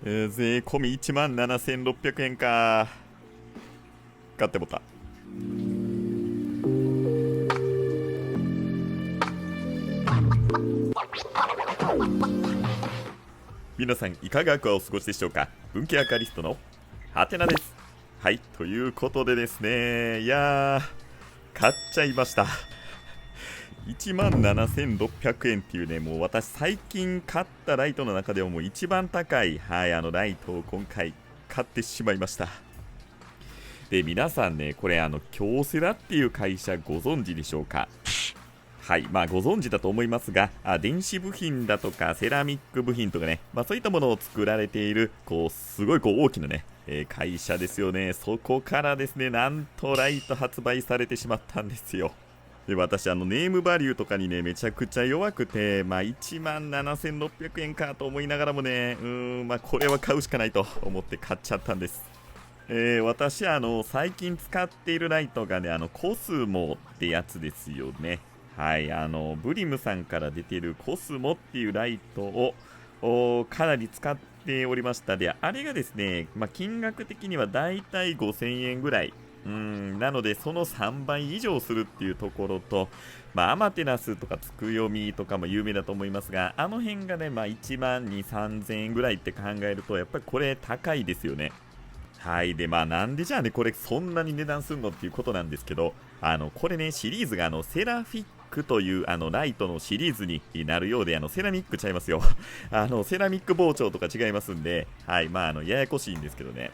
税込み17,600円か。買ってもた。皆さんいかがお過ごしでしょうか。文系アカリストのハテナです。はい、ということでですね、いやー、買っちゃいました。17,600円っていうね、もう私最近買ったライトの中でももう一番高い、はい、ライトを今回買ってしまいました。で、皆さんね、これ京セラっていう会社ご存知でしょうか。はい、まあご存知だと思いますが、電子部品だとかセラミック部品とかね、まあそういったものを作られている、すごい大きなね、会社ですよね。そこからですね、なんとライト発売されてしまったんですよ。で、私、ネームバリューとかにね、めちゃくちゃ弱くて、まあ、17,600円かと思いながらもね、まあ、これは買うしかないと思って買っちゃったんです。私、最近使っているライトがね、コスモってやつですよね。はい、ブリムさんから出ているコスモっていうライトを、かなり使っておりました。で、あれがですね、まあ、金額的にはだいたい5000円ぐらい。なので、その3倍以上するっていうところと、まあ、アマテラスとかつくよみとかも有名だと思いますが、あの辺がね、まあ、1万2、3000円ぐらいって考えると、やっぱりこれ高いですよね。はい。で、まあ、なんでじゃあね、これそんなに値段すんのっていうことなんですけど、これね、シリーズがセラフィックというライトのシリーズになるようで、セラミックちゃいますよ。セラミック包丁とか違いますんで、はい。まあ、ややこしいんですけどね。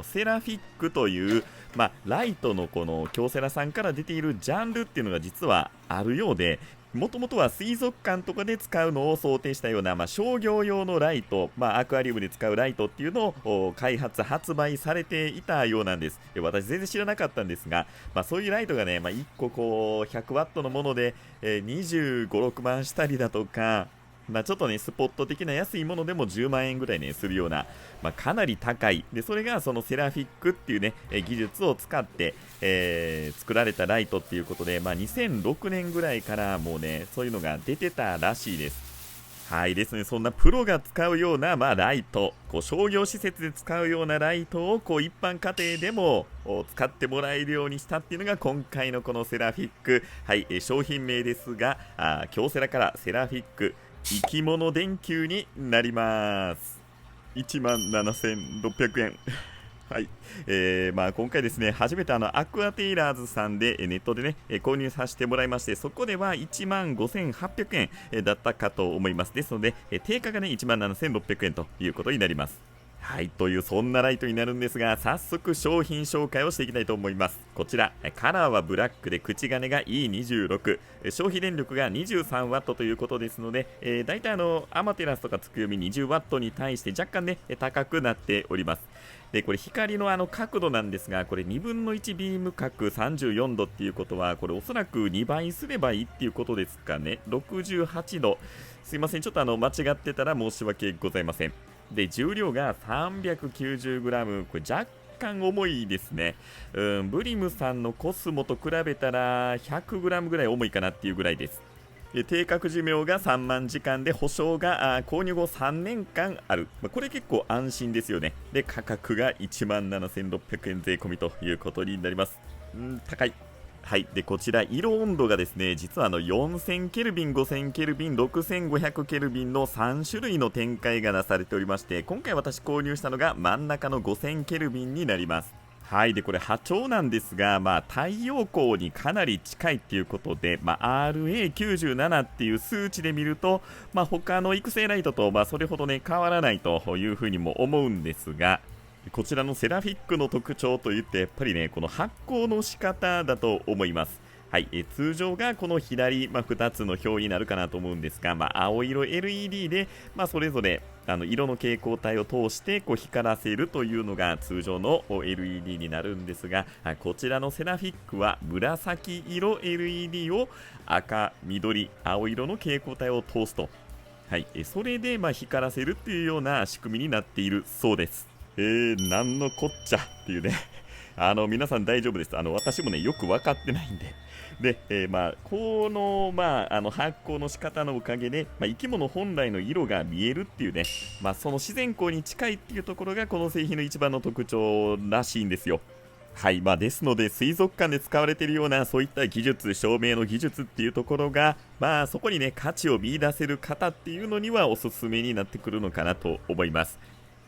セラフィックという、まあ、ライトのこの京セラさんから出ているジャンルっていうのが実はあるようで、もともとは水族館とかで使うのを想定したような、まあ、商業用のライト、まあ、アクアリウムで使うライトっていうのを開発、発売されていたようなんです。私全然知らなかったんですが、まあ、そういうライトがね、まあ、1個100ワットのもので、25、6万したりだとか、まあ、ちょっとね、スポット的な安いものでも10万円ぐらいね、するような、まあ、かなり高い。で、それがそのセラフィックっていうね、技術を使って、作られたライトっていうことで、まあ、2006年ぐらいからもうね、そういうのが出てたらしいです。はいですね、そんなプロが使うような、まあ、ライト、商業施設で使うようなライトを一般家庭でも使ってもらえるようにしたっていうのが今回のこのセラフィック、はい、商品名ですが、京セラからセラフィック生き物電球になります。17,600円。はい、まあ、今回ですね、初めてアクアテイラーズさんでネットでね、購入させてもらいまして、そこでは15,800円だったかと思います。ですので、定価がね、17,600円ということになります。はい、というそんなライトになるんですが、早速商品紹介をしていきたいと思います。こちら、カラーはブラックで口金が E26、消費電力が 23W ということですので、だいたいアマテラスとかつくよみ 20W に対して若干ね、高くなっております。で、これ光の角度なんですが、これ2分の1ビーム角34度っていうことは、これおそらく2倍すればいいっていうことですかね。68度。すいません、ちょっと間違ってたら申し訳ございません。で、重量が 390g、これ若干重いですね。ブリムさんのコスモと比べたら 100g ぐらい重いかなっていうぐらいです。定格寿命が3万時間で保証が購入後3年間ある、これ結構安心ですよね。で、価格が17,600円税込みということになります。高い。はい。で、こちら、色温度がですね、実は4000ケルビン、5000ケルビン、6500ケルビンの3種類の展開がなされておりまして、今回私購入したのが真ん中の5000ケルビンになります。はい。で、これ波長なんですが、まあ、太陽光にかなり近いっていうことで、まあ、RA97 っていう数値で見ると、まあ、他の育成ライトと、まあ、それほどね、変わらないというふうにも思うんですが、こちらのセラフィックの特徴といって、やっぱりね、この発光の仕方だと思います。はい、通常がこの左、2つの表になるかなと思うんですが、青色 LED で、それぞれ色の蛍光体を通して光らせるというのが通常の LED になるんですが、こちらのセラフィックは紫色 LED を赤、緑、青色の蛍光体を通すと、はい、それで光らせるっていうような仕組みになっているそうです。なんのこっちゃっていうね皆さん大丈夫です。私もね、よく分かってないんで。で、この、発光の仕方のおかげで、生き物本来の色が見えるっていうね、その自然光に近いっていうところが、この製品の一番の特徴らしいんですよ。はい、ですので、水族館で使われているような、そういった技術、照明の技術っていうところが、そこにね、価値を見出せる方っていうのには、おすすめになってくるのかなと思います。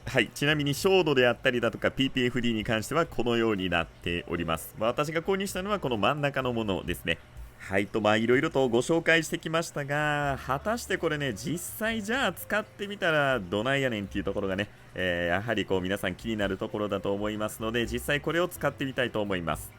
はい、ちなみに照度であったりだとか PPFD に関してはこのようになっております。私が購入したのはこの真ん中のものですね。はいと、いろいろとご紹介してきましたが、果たしてこれね、実際じゃあ使ってみたらどないやねんっていうところがね、やはりこう皆さん気になるところだと思いますので、実際これを使ってみたいと思います。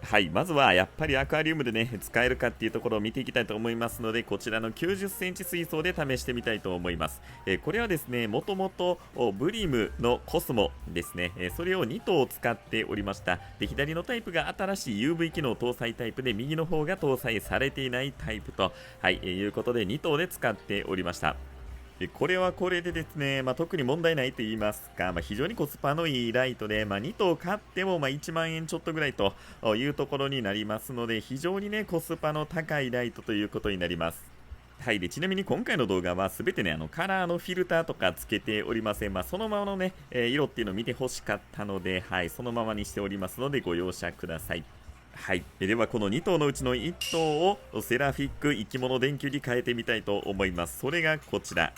はい、まずはやっぱりアクアリウムでね、使えるかっていうところを見ていきたいと思いますので、こちらの90センチ水槽で試してみたいと思います。これはですね、もともとブリムのコスモですね、それを2頭使っておりました。で、左のタイプが新しい UV 機能搭載タイプで、右の方が搭載されていないタイプと、はい、いうことで2頭で使っておりました。これはこれでですね、特に問題ないと言いますか、非常にコスパのいいライトで、2頭買っても1万円ちょっとぐらいというところになりますので、非常にね、コスパの高いライトということになります。はい、でちなみに今回の動画はすべてね、カラーのフィルターとかつけておりません。そのままのね、色っていうのを見てほしかったので、はい、そのままにしておりますので、ご容赦ください。はい、ではこの2頭のうちの1頭をセラフィック生き物電球に変えてみたいと思います。それがこちら。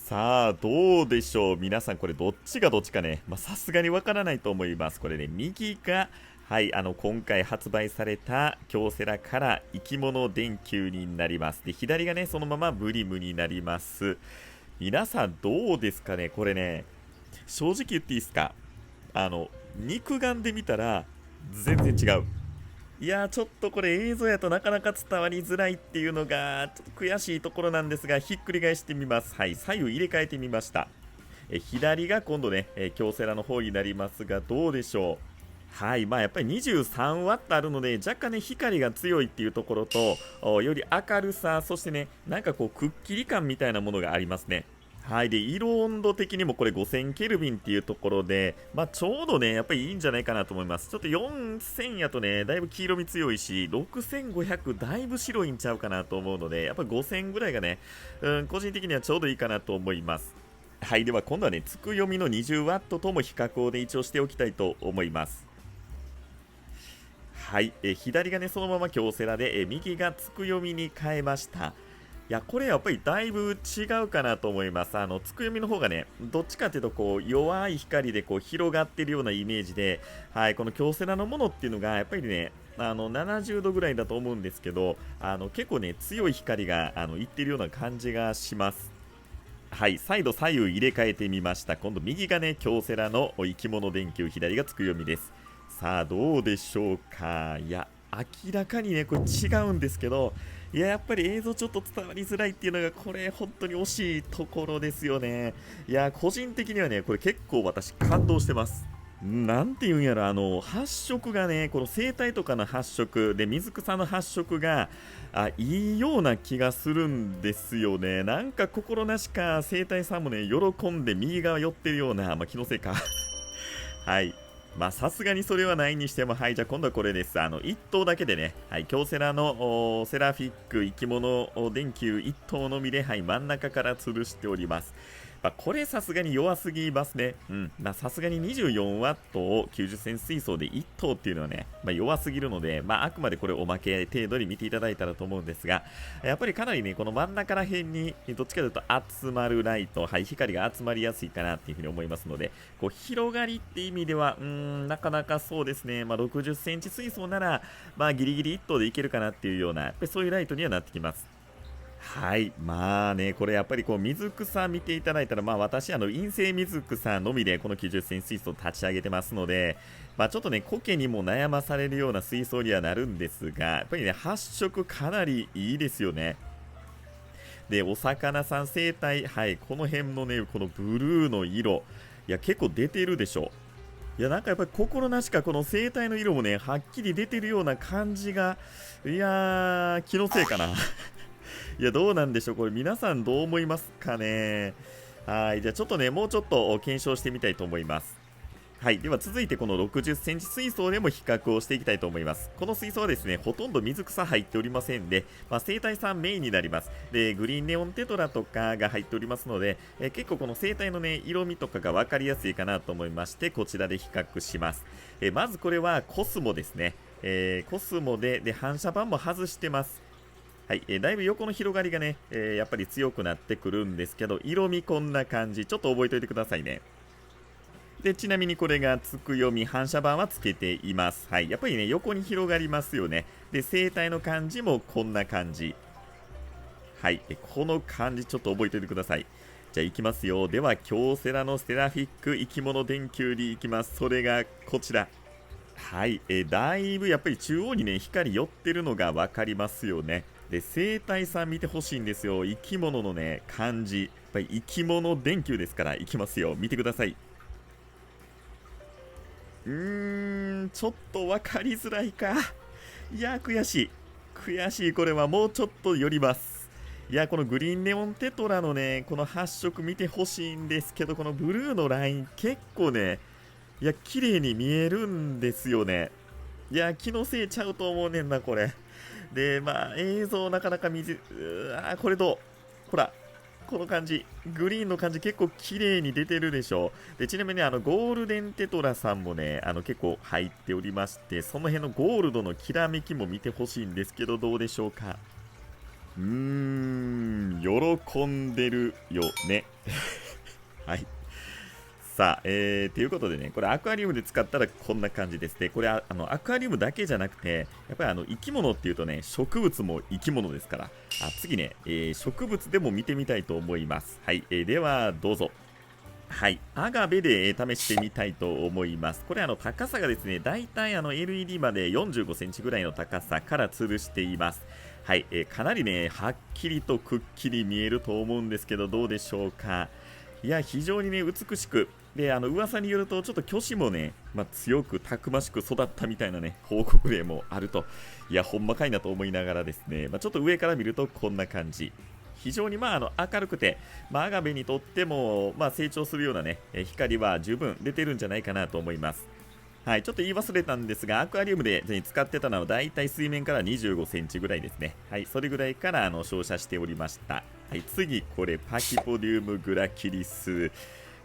さあどうでしょう、皆さんこれどっちがどっちかね、さすがにわからないと思います。これね、右がはい、今回発売された京セラから生き物電球になります。で、左がね、そのままブリムになります。皆さんどうですかね、これね、正直言っていいですか、肉眼で見たら全然違う。いやー、ちょっとこれ映像やとなかなか伝わりづらいっていうのがちょっと悔しいところなんですが、ひっくり返してみます。はい、左右入れ替えてみました。左が今度ね、京セラの方になりますが、どうでしょう。はい、やっぱり23ワットあるので、若干ね、光が強いっていうところと、より明るさ、そしてね、なんかこう、くっきり感みたいなものがありますね。はい、で色温度的にもこれ5000ケルビンっていうところで、ちょうどね、やっぱりいいんじゃないかなと思います。ちょっと4000やとね、だいぶ黄色み強いし、6500だいぶ白いんちゃうかなと思うので、やっぱり5000ぐらいがね、個人的にはちょうどいいかなと思います。はい、では今度はね、つくよみの20ワットとも比較をで一応しておきたいと思います。はい、左がね、そのまま京セラで、右がつくよみに変えました。いや、これやっぱりだいぶ違うかなと思います。つくよみの方がね、どっちかというとこう弱い光でこう広がってるようなイメージで、はい、この京セラのものっていうのがやっぱりね、70度ぐらいだと思うんですけど、結構ね、強い光がいってるような感じがします。はい、再度左右入れ替えてみました。今度右がね、京セラの生き物電球、左がつくよみです。さあ、どうでしょうか。いや、明らかにね、これ違うんですけど、いや、やっぱり映像ちょっと伝わりづらいっていうのが、これ本当に惜しいところですよね。いや、個人的にはね、これ結構私感動してます。なんていうんやろ、発色がね、この生体とかの発色で、水草の発色がいいような気がするんですよね。なんか心なしか生体さんもね、喜んで右側寄ってるような、気のせいか。はい。さすがにそれはないにしても、はい、じゃあ今度はこれです。1頭だけでね、はい、京セラのセラフィック生き物電球1頭のみで、はい、真ん中から吊るしております。これさすがに弱すぎますね。さすがに24ワットを90セン水槽で1頭っていうのはね、弱すぎるので、あくまでこれおまけ程度に見ていただいたらと思うんですが、やっぱりかなりね、この真ん中ら辺にどっちかというと集まるライト、はい、光が集まりやすいかなっていうふうに思いますので、こう広がりって意味では、なかなかそうですね、60センチ水槽なら、ギリギリ1頭でいけるかなっていうような、やっぱりそういうライトにはなってきます。はい、これやっぱりこう水草見ていただいたら、私、陰性水草のみでこの90センチ水槽を立ち上げてますので、ちょっとね、苔にも悩まされるような水槽にはなるんですが、やっぱりね、発色かなりいいですよね。で、お魚さん生態、はい、この辺のね、このブルーの色、いや、結構出てるでしょ。いや、なんかやっぱり心なしかこの生態の色もね、はっきり出てるような感じが、いやー、気のせいかな。いや、どうなんでしょう、これ皆さんどう思いますかね。はい、じゃあちょっとね、もうちょっと検証してみたいと思います。はい、では続いてこの60センチ水槽でも比較をしていきたいと思います。この水槽はですね、ほとんど水草入っておりませんで、生態さんメインになります。で、グリーンネオンテトラとかが入っておりますので、結構この生態のね、色味とかが分かりやすいかなと思いまして、こちらで比較します。まずこれはコスモですね。コスモで、反射板も外してます。はい、だいぶ横の広がりがね、やっぱり強くなってくるんですけど、色味こんな感じ、ちょっと覚えておいてくださいね。で、ちなみにこれがつくよみ、反射板はつけています。はい。やっぱりね、横に広がりますよね。で、生態の感じもこんな感じ。はい。この感じちょっと覚えておいてください。じゃあ行きますよ。では、京セラのセラフィック生き物電球に行きます。それがこちら。はい。だいぶやっぱり中央にね、光寄ってるのがわかりますよね。で、生態さん見てほしいんですよ。生き物のね、感じ。やっぱり生き物電球ですから、行きますよ。見てください。ちょっと分かりづらいか。いや、悔しい。悔しい、これはもうちょっと寄ります。いや、このグリーンネオンテトラのね、この発色見てほしいんですけど、このブルーのライン結構ね、いや、綺麗に見えるんですよね。いや、気のせいちゃうと思うねんな、これ。で、映像なかなかこれどうほら、この感じ、グリーンの感じ結構綺麗に出てるでしょ。で、ちなみにゴールデンテトラさんもね、結構入っておりまして、その辺のゴールドのきらめきも見てほしいんですけど、どうでしょうか。喜んでるよね。はい。さあ、ということでね、これアクアリウムで使ったらこんな感じですね。これアクアリウムだけじゃなくて、やっぱり生き物っていうとね、植物も生き物ですから、次ね、植物でも見てみたいと思います。はい、ではどうぞ。はい、アガベで、試してみたいと思います。これ高さがですね、だいたいLED まで45センチぐらいの高さから吊るしています。はい、かなりね、はっきりとくっきり見えると思うんですけど、どうでしょうか。いや、非常にね、美しく、で、噂によると、ちょっと虚子もね、強くたくましく育ったみたいなね、報告例もあると。いや、ほんまかいなと思いながらですね、ちょっと上から見るとこんな感じ。非常に明るくて、アガベにとっても、成長するようなね、光は十分出てるんじゃないかなと思います。はい、ちょっと言い忘れたんですが、アクアリウムで使ってたのはだいたい水面から25センチぐらいですね。はい、それぐらいから照射しておりました。はい、次、これ、パキポデュームグラキリス。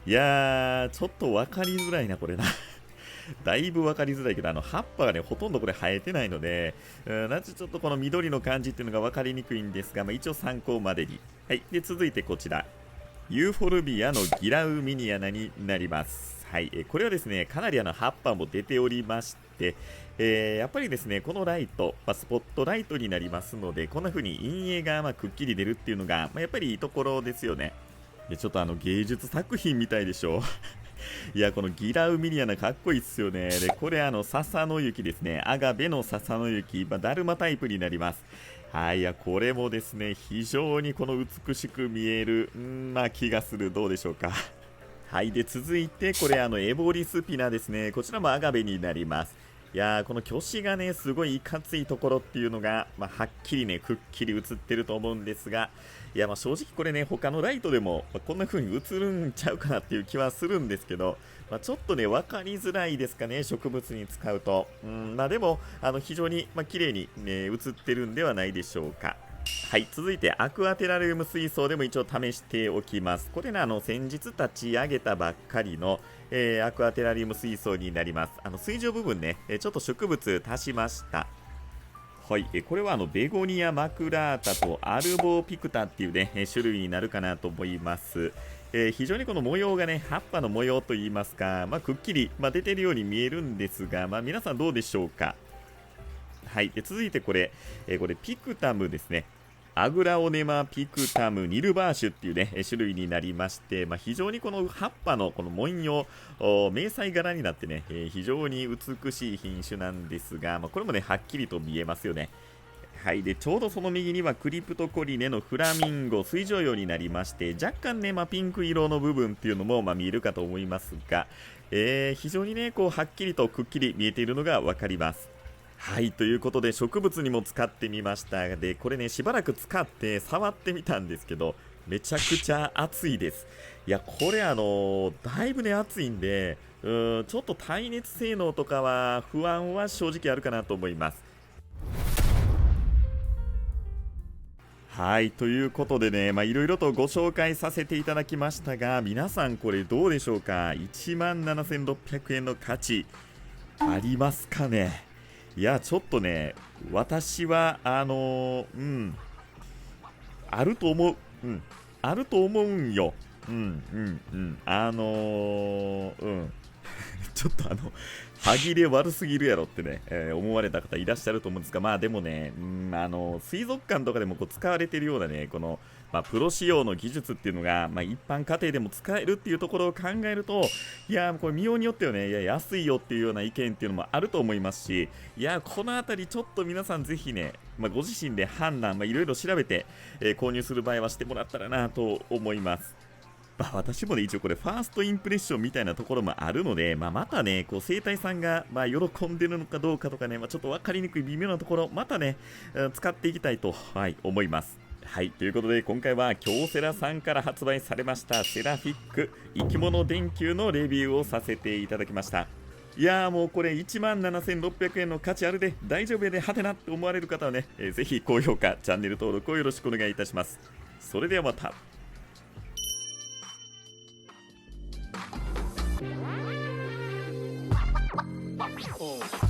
いやー、ちょっと分かりづらいな、これな。だいぶ分かりづらいけど、葉っぱがね、ほとんどこれ生えてないので、なんちょっとこの緑の感じっていうのが分かりにくいんですが、一応参考までに。はい、で、続いてこちら。ユーフォルビアのギラウミニアナになります。はい、これはですね、かなり葉っぱも出ておりまして、やっぱりですね、このライト、スポットライトになりますので、こんな風に陰影がくっきり出るっていうのが、やっぱりいいところですよね。で、ちょっと芸術作品みたいでしょ。いや、このギラウミニアナかっこいいっすよね。で、これ笹の雪ですね。アガベの笹の雪、ダルマタイプになります。はい、いや、これもですね、非常にこの美しく見える、気がする。どうでしょうか。はい、で、続いて、これエボリスピナですね。こちらもアガベになります。いやー、この虚子がね、すごいいかついところっていうのが、はっきりね、くっきり映ってると思うんですが、いや、正直これね、他のライトでも、こんな風に映るんちゃうかなっていう気はするんですけど、ちょっとね、分かりづらいですかね、植物に使うと。でも、非常に、綺麗に、ね、映ってるんではないでしょうか。はい、続いてアクアテラリウム水槽でも一応試しておきます。これね、先日立ち上げたばっかりの、アクアテラリウム水槽になります。水上部分ね、ちょっと植物足しました。はい、これはベゴニアマクラータとアルボピクタっていうね、種類になるかなと思います。非常にこの模様がね、葉っぱの模様といいますか、くっきり、出てるように見えるんですが、皆さんどうでしょうか。はい、続いてこれ、ピクタムですね。アグラオネマピクタムニルバーシュっていうね、種類になりまして、非常にこの葉っぱのこの文様、迷彩柄になってね、非常に美しい品種なんですが、これもね、はっきりと見えますよね。はい、でちょうどその右にはクリプトコリネのフラミンゴ水上用になりまして、若干ね、ピンク色の部分っていうのも見えるかと思いますが、非常にね、こうはっきりとくっきり見えているのが分かります。はい、ということで植物にも使ってみました。で、これね、しばらく使って触ってみたんですけど、めちゃくちゃ熱いです。いや、これだいぶね、熱いんで、ちょっと耐熱性能とかは不安は正直あるかなと思います。はい、ということでね、いろいろとご紹介させていただきましたが、皆さんこれどうでしょうか？ 17,600 円の価値ありますかね？いや、ちょっとね、私は、あると思う。あると思うんよ。ちょっと歯切れ悪すぎるやろってね、思われた方いらっしゃると思うんですが、でもね、水族館とかでもこう使われているようなね、この、プロ仕様の技術っていうのが、一般家庭でも使えるっていうところを考えると、いや、これ見ようによってはね、いや、安いよっていうような意見っていうのもあると思いますし、いや、このあたりちょっと皆さんぜひね、ご自身で判断、いろいろ調べて、購入する場合はしてもらったらなと思います。私もね、一応これ、ファーストインプレッションみたいなところもあるので、またね、こう、生態さんが、喜んでるのかどうかとかね、ちょっと分かりにくい微妙なところ、またね、使っていきたいと、思います。はい、ということで、今回は、京セラさんから発売されました、セラフィック生き物電球のレビューをさせていただきました。いやーもうこれ17,600円の価値あるで大丈夫やではてなって思われる方はね、ぜひ高評価、チャンネル登録をよろしくお願いいたします。それではまた。Oh.